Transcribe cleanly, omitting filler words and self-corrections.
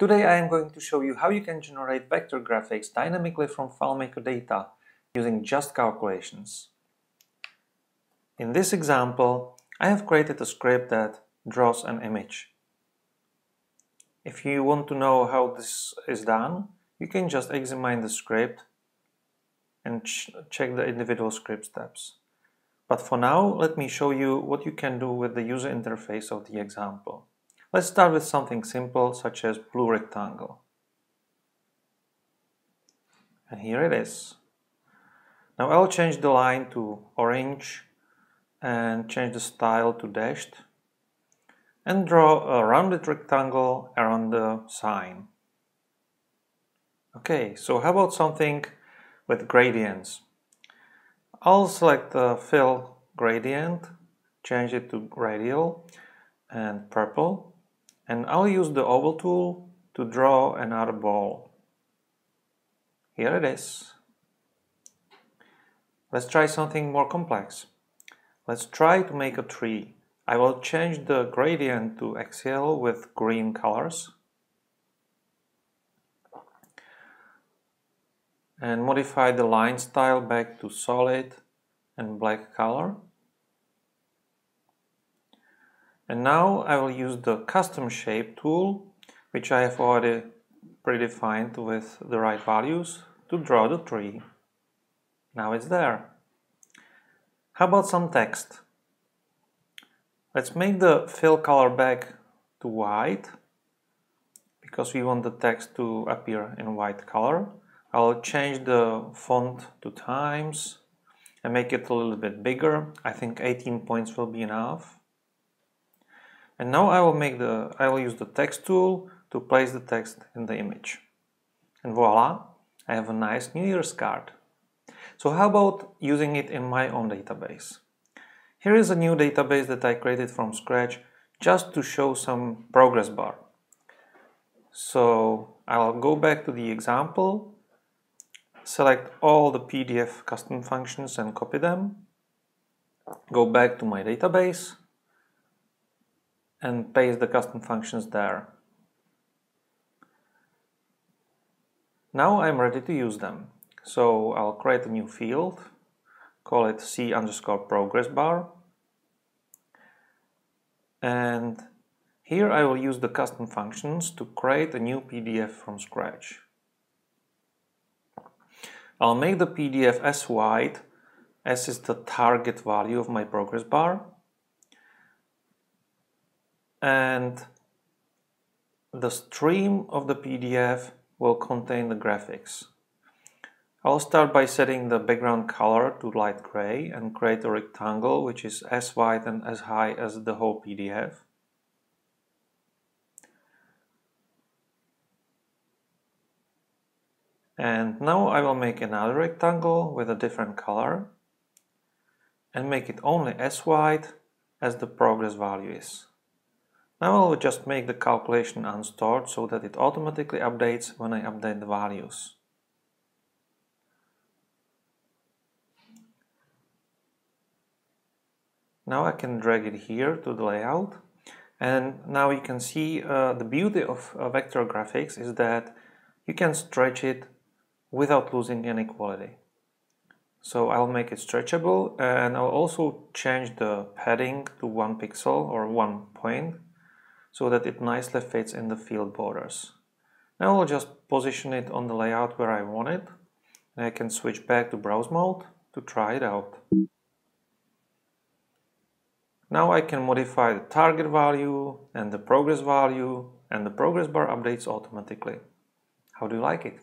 Today I am going to show you how you can generate vector graphics dynamically from FileMaker data using just calculations. In this example, I have created a script that draws an image. If you want to know how this is done, you can just examine the script and check the individual script steps. But for now, let me show you what you can do with the user interface of the example. Let's start with something simple, such as blue rectangle. And here it is. Now I'll change the line to orange and change the style to dashed and draw a rounded rectangle around the sign. Okay, so how about something with gradients? I'll select the fill gradient, change it to radial and purple, and I'll use the oval tool to draw another ball. Here it is. Let's try something more complex. Let's try to make a tree. I will change the gradient to axial with green colors and modify the line style back to solid and black color. And now I will use the custom shape tool, which I have already predefined with the right values, to draw the tree. Now it's there. How about some text? Let's make the fill color back to white, because we want the text to appear in white color. I'll change the font to Times and make it a little bit bigger. I think 18 points will be enough. And now I will use the text tool to place the text in the image. And voila, I have a nice New Year's card. So how about using it in my own database? Here is a new database that I created from scratch just to show some progress bar. So I'll go back to the example, select all the PDF custom functions and copy them, go back to my database and paste the custom functions there. Now I'm ready to use them. So I'll create a new field, call it C_progress bar. And here I will use the custom functions to create a new PDF from scratch. I'll make the PDF as wide as is the target value of my progress bar. And the stream of the PDF will contain the graphics. I'll start by setting the background color to light gray and create a rectangle which is as wide and as high as the whole PDF. And now I will make another rectangle with a different color and make it only as wide as the progress value is. Now I will just make the calculation unstored so that it automatically updates when I update the values. Now I can drag it here to the layout, and now you can see the beauty of vector graphics is that you can stretch it without losing any quality. So I'll make it stretchable, and I'll also change the padding to 1 pixel or 1 point so that it nicely fits in the field borders. Now I'll just position it on the layout where I want it, and I can switch back to browse mode to try it out. Now I can modify the target value and the progress value, and the progress bar updates automatically. How do you like it?